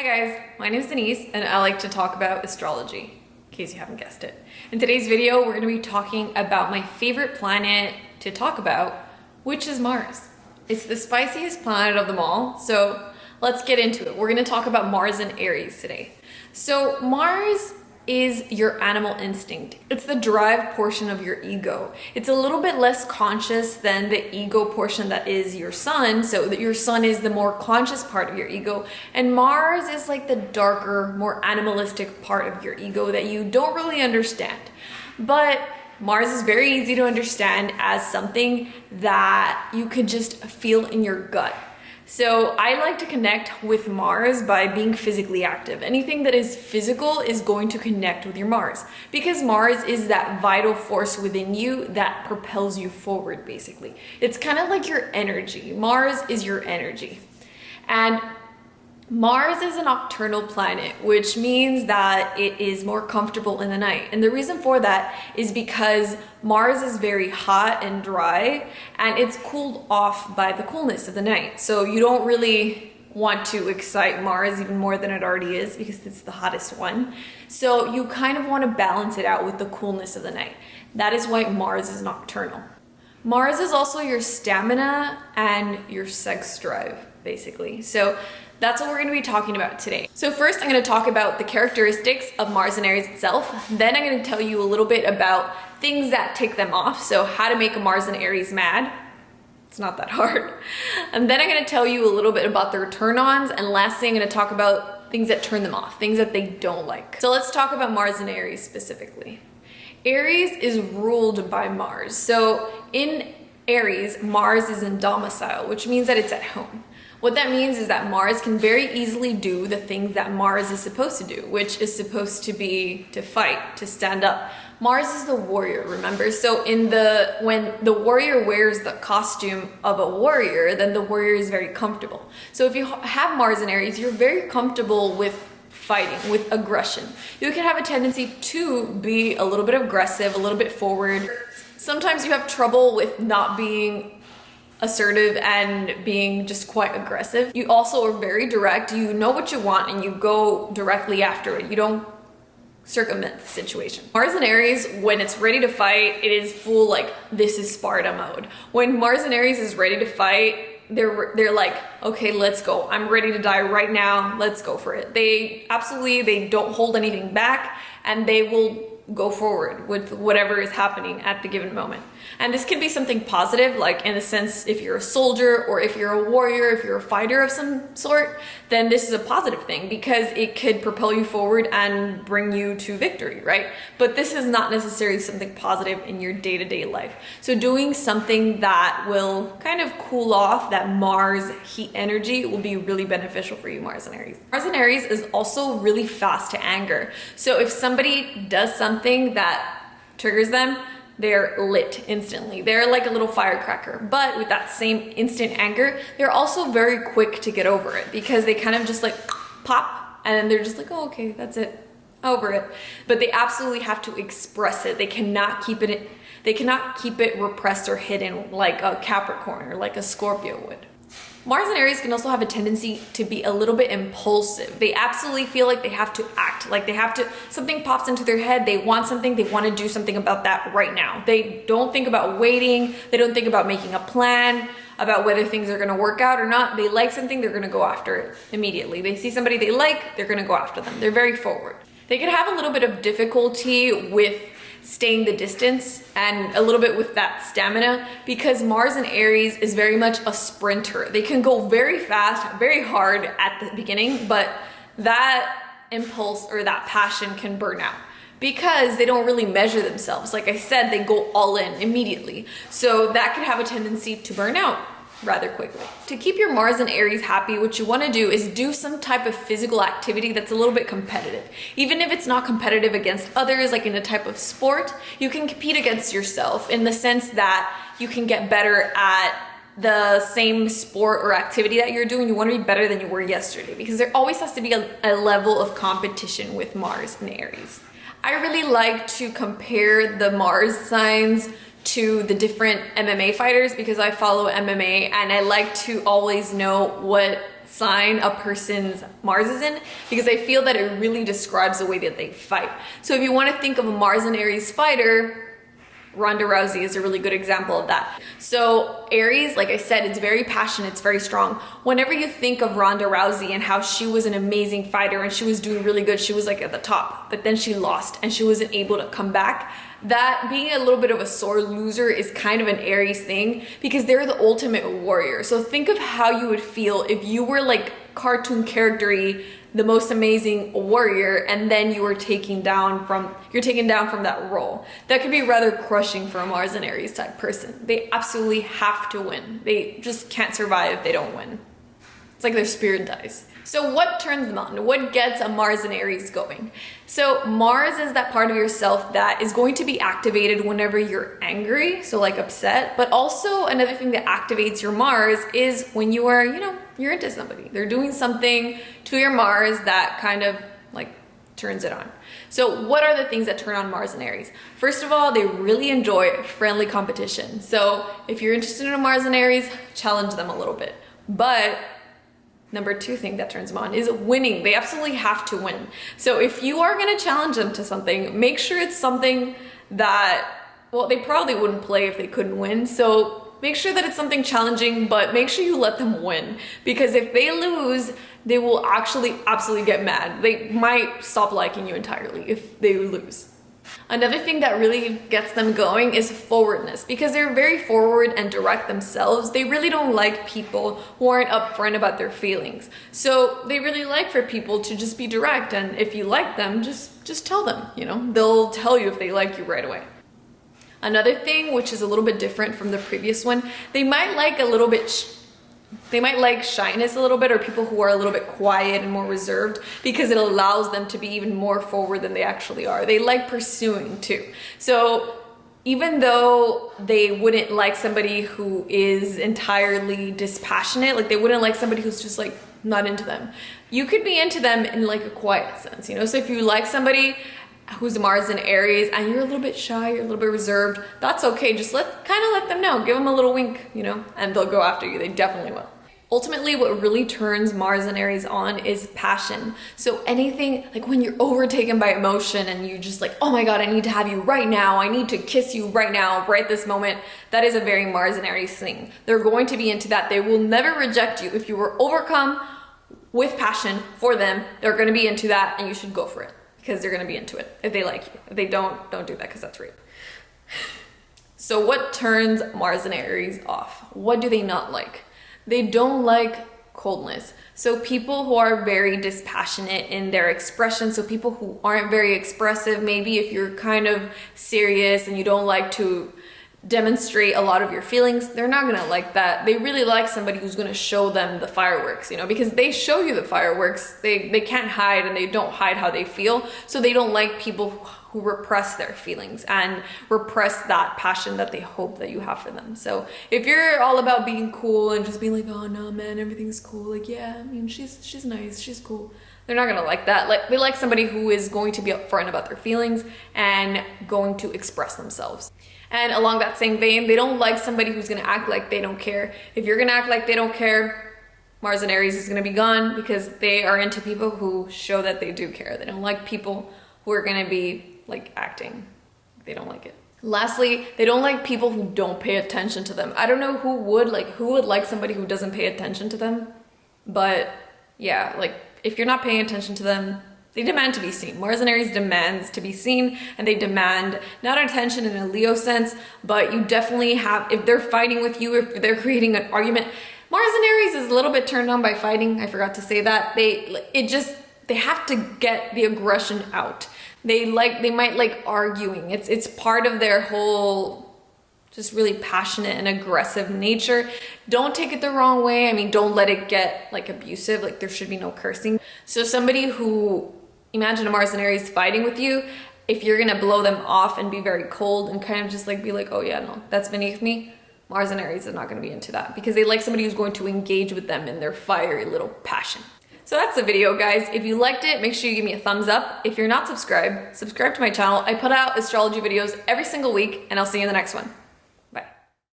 Hi guys, my name is Denise and I like to talk about astrology, in case you haven't guessed it. In today's video, we're going to be talking about my favorite planet to talk about, which is Mars. It's the spiciest planet of them all, so let's get into it. We're going to talk about Mars in Aries today. So Mars is your animal instinct. It's the drive portion of your ego. It's a little bit less conscious than the ego portion that is your sun, so that your sun is the more conscious part of your ego, and Mars is like the darker, more animalistic part of your ego that you don't really understand. But Mars is very easy to understand as something that you could just feel in your gut. So I like to connect with Mars by being physically active. Anything that is physical is going to connect with your Mars, because Mars is that vital force within you that propels you forward, basically. It's kind of like your energy. Mars is your energy. And Mars is a nocturnal planet, which means that it is more comfortable in the night. And the reason for that is because Mars is very hot and dry, and it's cooled off by the coolness of the night. So you don't really want to excite Mars even more than it already is, because it's the hottest one. So you kind of want to balance it out with the coolness of the night. That is why Mars is nocturnal. Mars is also your stamina and your sex drive, basically. So that's what we're going to be talking about today. So first, I'm going to talk about the characteristics of Mars in Aries itself. Then I'm going to tell you a little bit about things that tick them off. So how to make a Mars in Aries mad. It's not that hard. And then I'm going to tell you a little bit about their turn-ons. And lastly, I'm going to talk about things that turn them off, things that they don't like. So let's talk about Mars in Aries specifically. Aries is ruled by Mars. So in Aries, Mars is in domicile, which means that it's at home. What that means is that Mars can very easily do the things that Mars is supposed to do, which is supposed to be to fight, to stand up. Mars is the warrior, remember? So when the warrior wears the costume of a warrior, then the warrior is very comfortable. So if you have Mars in Aries, you're very comfortable with fighting, with aggression. You can have a tendency to be a little bit aggressive, a little bit forward. Sometimes you have trouble with not being assertive and being just quite aggressive. You also are very direct. You know what you want and you go directly after it. You don't circumvent the situation. Mars in Aries, when it's ready to fight, it is full like, this is Sparta mode. When Mars in Aries is ready to fight, they're like, okay, let's go. I'm ready to die right now. Let's go for it. They don't hold anything back, and they will go forward with whatever is happening at the given moment. And this can be something positive, like in the sense, if you're a soldier or if you're a warrior, if you're a fighter of some sort, then this is a positive thing because it could propel you forward and bring you to victory, right? But this is not necessarily something positive in your day-to-day life. So doing something that will kind of cool off that Mars heat energy will be really beneficial for you, Mars in Aries. Mars in Aries is also really fast to anger. So if somebody does something that triggers them, they're lit instantly. They're like a little firecracker. But with that same instant anger, they're also very quick to get over it because they kind of just like pop and then they're just like, oh, okay, that's it, over it. But they absolutely have to express it. They cannot keep it repressed or hidden like a Capricorn or like a Scorpio would. Mars and Aries can also have a tendency to be a little bit impulsive. They absolutely feel like they have to act, like something pops into their head, they want something, they want to do something about that right now. They don't think about waiting, they don't think about making a plan, about whether things are going to work out or not. They like something, they're going to go after it immediately. They see somebody they like, they're going to go after them. They're very forward. They can have a little bit of difficulty with staying the distance and a little bit with that stamina because Mars in Aries is very much a sprinter. They can go very fast, very hard at the beginning, but that impulse or that passion can burn out because they don't really measure themselves. Like I said, they go all in immediately. So that could have a tendency to burn out rather quickly. To keep your Mars and Aries happy, what you want to do is do some type of physical activity that's a little bit competitive. Even if it's not competitive against others, like in a type of sport, you can compete against yourself in the sense that you can get better at the same sport or activity that you're doing. You want to be better than you were yesterday because there always has to be a level of competition with Mars and Aries. I really like to compare the Mars signs to the different MMA fighters because I follow MMA and I like to always know what sign a person's Mars is in, because I feel that it really describes the way that they fight. So if you want to think of a Mars and Aries fighter, Ronda Rousey is a really good example of that. So Aries, like I said, it's very passionate, it's very strong. Whenever you think of Ronda Rousey and how she was an amazing fighter and she was doing really good, she was like at the top, but then she lost and she wasn't able to come back. That being a little bit of a sore loser is kind of an Aries thing, because they're the ultimate warrior. So think of how you would feel if you were like cartoon character-y, the most amazing warrior, and then you were taken down from that role. That could be rather crushing for a Mars and Aries type person. They absolutely have to win. They just can't survive if they don't win. It's like their spirit dies. So what turns them on? What gets a Mars and Aries going? So Mars is that part of yourself that is going to be activated whenever you're angry, so like upset. But also another thing that activates your Mars is when you are, you're into somebody. They're doing something to your Mars that kind of like turns it on. So what are the things that turn on Mars and Aries? First of all, they really enjoy friendly competition. So if you're interested in a Mars and Aries, challenge them a little bit. But number two thing that turns them on is winning. They absolutely have to win. So if you are going to challenge them to something, make sure it's something that, well, they probably wouldn't play if they couldn't win. So make sure that it's something challenging, but make sure you let them win. Because if they lose, they will actually absolutely get mad. They might stop liking you entirely if they lose. Another thing that really gets them going is forwardness, because they're very forward and direct themselves. They really don't like people who aren't upfront about their feelings. So they really like for people to just be direct, and if you like them, just tell them, they'll tell you if they like you right away. Another thing, which is a little bit different from the previous one, they might like shyness a little bit, or people who are a little bit quiet and more reserved, because it allows them to be even more forward than they actually are. They like pursuing too. So even though they wouldn't like somebody who is entirely dispassionate, like they wouldn't like somebody who's just like not into them, you could be into them in like a quiet sense, So if you like somebody who's Mars in Aries and you're a little bit shy, you're a little bit reserved, that's okay. Just let them know, give them a little wink, and they'll go after you. They definitely will. Ultimately, what really turns Mars and Aries on is passion. So anything, like when you're overtaken by emotion and you just like, oh my God, I need to have you right now. I need to kiss you right now, right this moment. That is a very Mars and Aries thing. They're going to be into that. They will never reject you. If you were overcome with passion for them, they're going to be into that, and you should go for it, because they're going to be into it if they like you. If they don't do that, because that's rape. So what turns Mars and Aries off? What do they not like? They don't like coldness. So people who are very dispassionate in their expression, so people who aren't very expressive, maybe if you're kind of serious and you don't like to demonstrate a lot of your feelings, they're not gonna like that. They really like somebody who's gonna show them the fireworks, because they show you the fireworks. They can't hide, and they don't hide how they feel. So they don't like people who repress their feelings and repress that passion that they hope that you have for them. So if you're all about being cool and just being like, oh no man, everything's cool, like yeah, she's nice, she's cool, they're not gonna like that. Like, they like somebody who is going to be upfront about their feelings and going to express themselves. And along that same vein, they don't like somebody who's gonna act like they don't care. If you're gonna act like they don't care, Mars and Aries is gonna be gone, because they are into people who show that they do care. They don't like people who are gonna be like acting. They don't like it. Lastly, they don't like people who don't pay attention to them. I don't know who would like somebody who doesn't pay attention to them, but yeah, like if you're not paying attention to them, they demand to be seen. Mars and Aries demands to be seen, and they demand not attention in a Leo sense, but you definitely have, if they're fighting with you, if they're creating an argument. Mars and Aries is a little bit turned on by fighting. I forgot to say that. They have to get the aggression out. They might like arguing. It's part of their whole just really passionate and aggressive nature. Don't take it the wrong way. I mean, don't let it get like abusive. Like there should be no cursing. So somebody who, imagine a Mars and Aries fighting with you, if you're gonna blow them off and be very cold and kind of just like be like, oh yeah, no, that's beneath me, Mars and Aries is not gonna be into that, because they like somebody who's going to engage with them in their fiery little passion. So that's the video, guys. If you liked it, make sure you give me a thumbs up. If you're not subscribed, subscribe to my channel. I put out astrology videos every single week, and I'll see you in the next one.